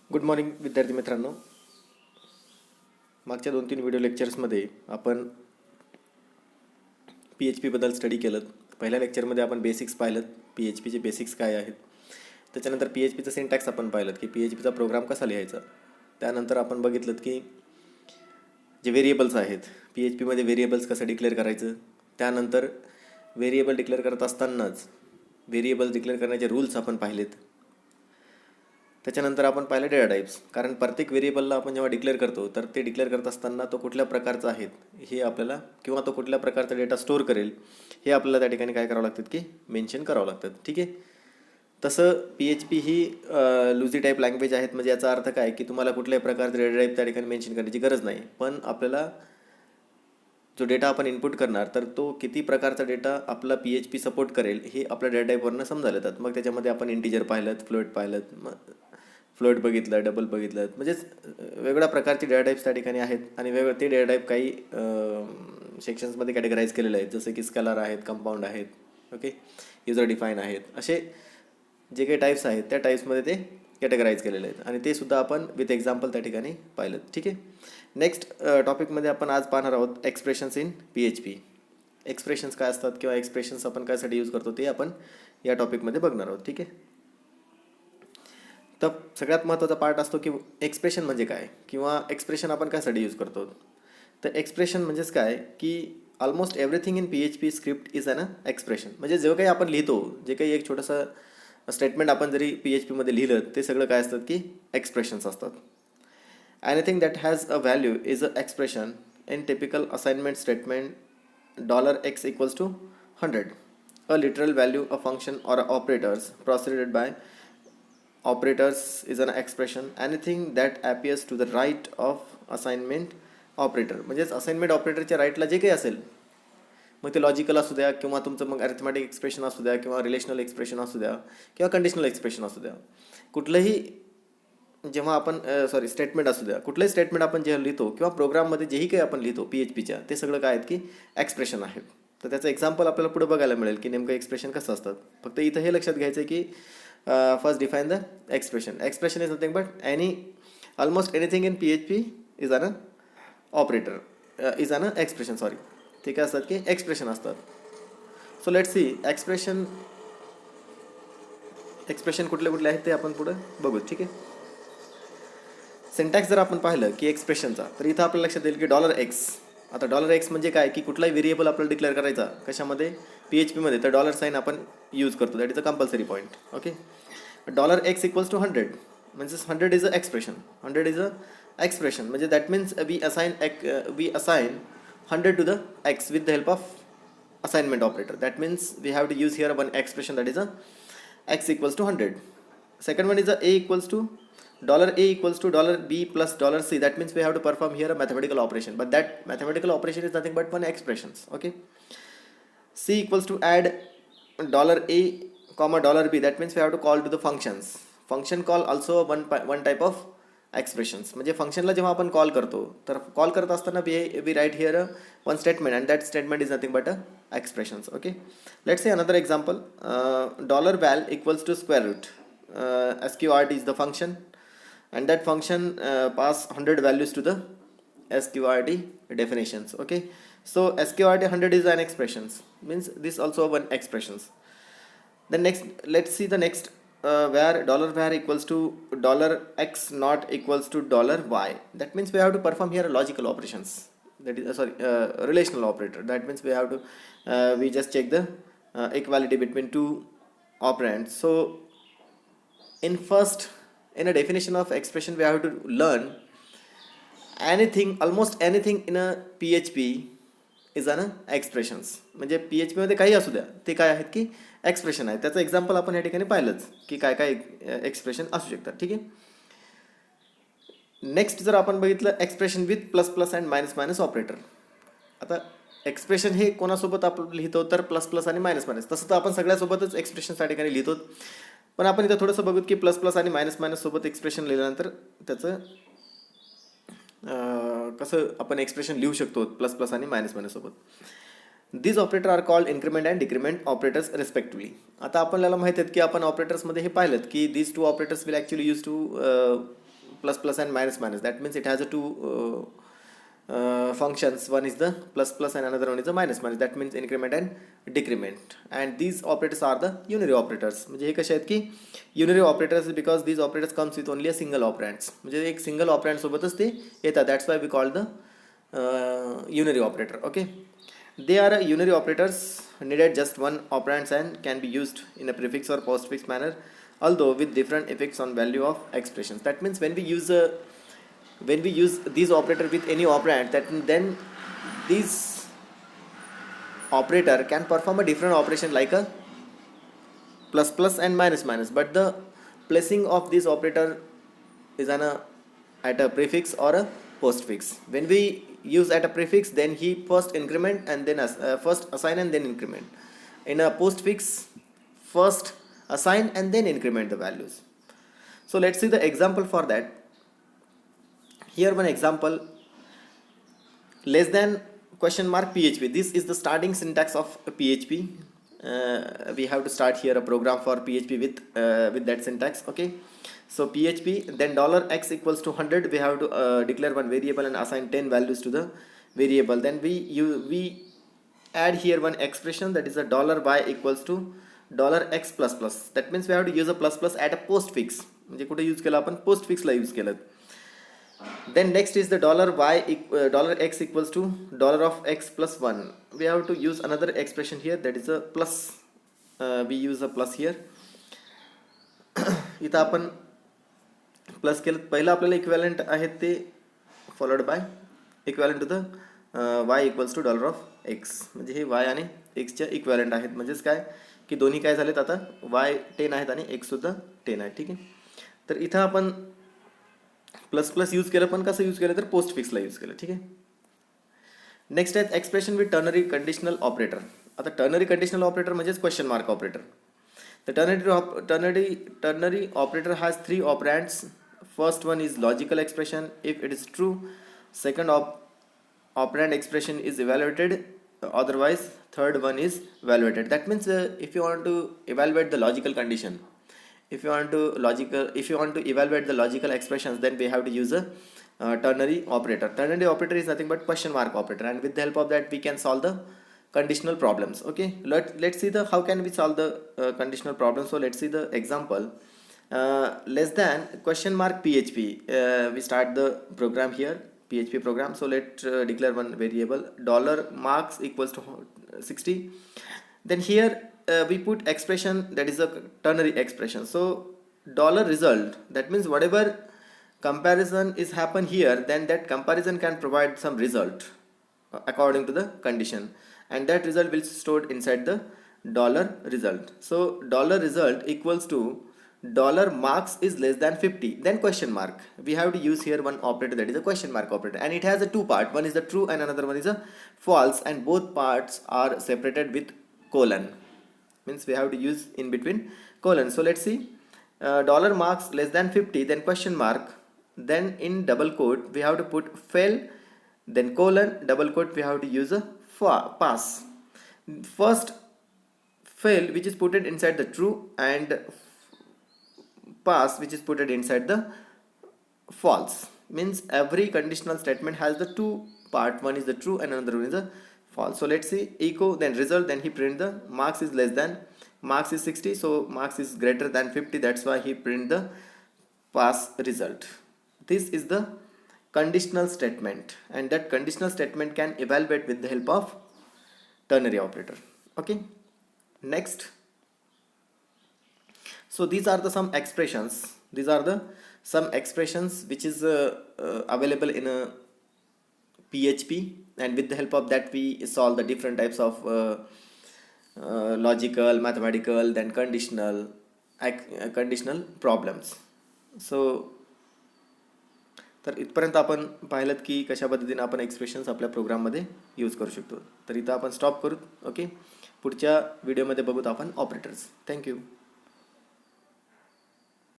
Good morning विद्यार्थी मित्रांनो. मागच्या 2-3 व्हिडिओ लेक्चर्समध्ये आपण PHP बद्दल स्टडी केलं. पहिल्या लेक्चरमध्ये आपण बेसिक्स पाहिलं, PHPचे बेसिक्स काय आहेत. त्याच्यानंतर PHPचं सिंटॅक्स आपण पाहिलं की PHPचा प्रोग्राम कसा लिहायचा. त्यानंतर आपण बघितलं की जे व्हेरिएबल्स आहेत, PHPमध्ये व्हेरिएबल्स कसं डिक्लेअर करायचं. त्यानंतर व्हेरिएबल डिक्लेअर करत असतानाच व्हेरिएबल डिक्लेअर करण्याचे रूल्स आपण पाहिलेत. त्याच्यानंतर आपण पाहिलं डेटा टाईप्स, कारण प्रत्येक व्हेरिएबलला आपण जेव्हा डिक्लेअर करतो तर ते डिक्लेअर करत असताना तो कुठल्या प्रकारचा आहे हे आपल्याला, किंवा तो कुठल्या प्रकारचा डेटा स्टोअर करेल हे आपल्याला त्या ठिकाणी काय करावं लागतं की मेन्शन करावं लागतं. ठीक आहे. तसं PHP ही लुझी टाईप लँग्वेज आहेत. म्हणजे याचा अर्थ काय की तुम्हाला कुठल्याही प्रकारचे डेटा टाईप त्या ठिकाणी मेन्शन करण्याची गरज नाही. पण आपल्याला जो डेटा आपण इनपुट करणार तर तो किती प्रकारचा डेटा आपला PHP सपोर्ट करेल हे आपल्या डेटा टाईपवरनं समजायला येतात. मग त्याच्यामध्ये आपण इंटिजर पाहिलं, फ्लोट पाहिलं, फ्लोट बघितलं, डबल बघितलं, म्हणजेच वेगवेगळ्या प्रकारचे डेटा टाईप्स त्या ठिकाणी आहेत. आणि ते डेटा टाईप काही सेक्शन्समध्ये कॅटेगराईज केलेले आहेत, जसे की स्केलर आहेत, कंपाऊंड आहेत, ओके, युजर डिफाईन आहेत. असे जे काही टाईप्स आहेत त्या टाईप्समध्ये ते कॅटेगराईज केलेले आहेत आणि ते सुद्धा आपण विथ एक्झाम्पल त्या ठिकाणी पाहिलं. ठीक आहे. नेक्स्ट टॉपिकमध्ये आपण आज पाहणार आहोत एक्सप्रेशन्स इन PHP. एक्सप्रेशन्स काय असतात किंवा एक्सप्रेशन्स आपण कायसाठी यूज करतो ते आपण या टॉपिकमध्ये बघणार आहोत. ठीक आहे. तर सगळ्यात महत्त्वाचा पार्ट असतो की एक्सप्रेशन म्हणजे काय किंवा एक्सप्रेशन आपण कायसाठी यूज करतो. तर एक्सप्रेशन म्हणजेच काय की almost everything in PHP script is an expression. म्हणजे जे काही आपण लिहितो, जे काही एक छोटंसं स्टेटमेंट आपण जरी PHPमध्ये लिहिलं ते सगळं काय असतात की एक्सप्रेशन्स असतात. Anything that has a value is a expression. In typical assignment statement $x equals to 100. A literal value, a function or a operators preceded by operators is an expression. Anything that appears to the right of assignment operator. म्हणजेच assignment ऑपरेटरच्या राईटला जे काही असेल, मग ते logical असू द्या किंवा तुमचं मग arithmetic expression असू द्या किंवा रिलेशनल एक्सप्रेशन असू द्या किंवा कंडिशनल एक्सप्रेशन असू द्या, कुठलंही जेव्हा आपण स्टेटमेंट असू द्या, कुठलंही स्टेटमेंट आपण जेव्हा लिहितो किंवा प्रोग्राममध्ये जेही काही आपण लिहितो PHPच्या, ते सगळं काय आहेत की एक्सप्रेशन आहेत. तर त्याचं एक्झाम्पल आपल्याला पुढे बघायला मिळेल की नेमकं एक्सप्रेशन कसं असतात. फक्त इथं हे लक्षात घ्यायचं की first define the expression. Expression is nothing but almost anything in PHP is an operator, is an expression. ते काय असतात की एक्सप्रेशन असतात. सो लेट्स सी एक्सप्रेशन कुठले आहेत ते आपण पुढे बघू. ठीक आहे. सिंटॅक्स जर आपण पाहिलं की एक्सप्रेशनचा, तर इथं आपल्याला लक्षात येईल की $x. आता $x म्हणजे काय की कुठलाही व्हेरिएबल आपल्याला डिक्लेअर करायचा कशामध्ये, PHPमध्ये, तर $साइन आपण यूज करतो. That is a compulsory point. Okay. $x equals to 100 म्हणजे 100 is a expression. 100 is a expression म्हणजे that means we assign 100 to the x with the help of assignment operator. That means we have to use here one expression, that is a x equals to 100. Second one is a equals to $a equals to $b plus $c. That means we have to perform here a mathematical operation, but that mathematical operation is nothing but one expressions. Okay. C equals to add $a comma $b. That means we have to call to the functions. Function call also one type of expressions. म्हणजे फंक्शनला जेव्हा आपण call करतो तर call करत असताना we write here one statement and that statement is nothing but a expressions. Okay. Let's say another example. $val equals to square root. sqrt is the function and that function pass 100 values to the sqrt definitions. Okay. So sqrt 100 is an expressions, means this also one expressions. Then next, let's see the next. Where $var equals to $x not equals to $y. That means we have to perform here logical operations. That is relational operator. That means we have to we just check the equality between two operands. So in a definition of expression we have to learn anything, almost anything in a PHP is an expressions. म्हणजे PHPमध्ये काही असू द्या ते काय आहेत की expression आहे. त्याचं एक्झाम्पल आपण या ठिकाणी पाहिलंच की काय काय एक्सप्रेशन असू शकतात. ठीक आहे. नेक्स्ट जर आपण बघितलं expression with plus plus and minus minus operator. आता एक्सप्रेशन हे कोणासोबत आपण लिहितो तर प्लस प्लस आणि मायनस मायनस. तसं तर आपण सगळ्यासोबतच एक्सप्रेशन त्या ठिकाणी लिहितो, पण आपण इथं थोडंसं बघू की प्लस प्लस आणि मायनस मायनस सोबत एक्सप्रेशन लिहिल्यानंतर त्याचं कसं आपण एक्सप्रेशन लिहू शकतो प्लस प्लस आणि मायनस मायनस सोबत. These operator are called increment and decrement operators respectively. आता आपल्याला माहीत आहेत की आपण ऑपरेटर्समध्ये हे पाहिलं की these two operators will actually use to plus plus and minus minus. That means it has a two functions. One is the plus plus and another one is the minus minus. That means increment and decrement. And these operators are the unary operators. म्हणजे हे कसे आहेत की unary operators because these operators comes with only a single operands. म्हणजे एक single ऑपरँड सोबतच ते येतात. That's why we call the unary operator. Okay. They are unary operators, needed just one operands and can be used in a prefix or postfix manner, although with different effects on value of expressions. That means when we use these operator with any operand, that then this operator can perform a different operation like a plus plus and minus minus, but the placing of this operator is at a prefix or a postfix. When we use at a prefix, then he first increment and then first assign and then increment. In a postfix, first assign and then increment the values. So let's see the example for that. Here one example, less than question mark PHP. This is the starting syntax of PHP. We have to start here a program for PHP with that syntax. Okay. So PHP, then $x equals to 100. We have to declare one variable and assign 10 values to the variable. Then we add here one expression, that is a $y equals to $x plus plus. That means we have to use a plus plus at a postfix. म्हणजे कुठे use केला आपण postfixला use केलं. Then next is the $x equals to $x plus 1. We have to use another expression here, that is a plus. We use a plus here. इथं आपण plus केलं. पहिलं आपल्याला इक्वॅलंट आहेत ते followed by equivalent to the y equals to $x. म्हणजे हे y आणि एक्सच्या equivalent आहेत. म्हणजेच काय की दोन्ही काय झालेत आता y 10 आहेत आणि x सुद्धा 10 आहे. ठीक आहे. तर इथं आपण प्लस प्लस यूज केलं, पण कसं यूज केलं तर पोस्टफिक्सला यूज केलं. ठीक आहे. नेक्स्ट आहेत expression with ternary conditional operator. आता टर्नरी कंडिशनल ऑपरेटर म्हणजेच question mark operator. The ternary operator has three operands. First one is logical expression if it is true. Second operand expression is evaluated. Otherwise, third one is evaluated. That means if you want to evaluate the logical condition, if you want to evaluate the logical expressions, then we have to use a ternary operator. Ternary operator is nothing but question mark operator, and with the help of that we can solve the conditional problems. Okay, let's see the how can we solve the conditional problem. So let's see the example. Less than question mark PHP. We start the program here, PHP program. So let's declare one variable $marks equals to 60. Then here we put expression, that is a ternary expression. So $result, that means whatever comparison is happen here, then that comparison can provide some result according to the condition, and that result will stored inside the $result. So $result equals to $marks is less than 50, then question mark. We have to use here one operator, that is a question mark operator, and it has a two part. One is the true and another one is a false, and both parts are separated with colon. Means we have to use in between colon. So let's see, $marks less than 50, then question mark, then in double quote we have to put fail, then colon, double quote, we have to use a pass. First fail, which is put it inside the true, and pass, which is put it inside the false. Means every conditional statement has the two part. One is the true and another one is the false. So let's see, echo, then result, then he print the marks is less than, marks is 60, so marks is greater than 50. That's why he print the pass result. This is the conditional statement, and that conditional statement can evaluate with the help of ternary operator. Okay. Next, so these are the some expressions. These are the some expressions which is available in a PHP, and with the help of that we solve the different types of logical, mathematical, then conditional problems. So तर इथपर्यंत आपण पाहिलं की कशा पद्धतीने आपण expressions आपल्या प्रोग्राममध्ये use करू शकतो. तर इथं आपण स्टॉप करू. ओके, पुढच्या व्हिडिओमध्ये बघूत आपण ऑपरेटर्स. थँक्यू.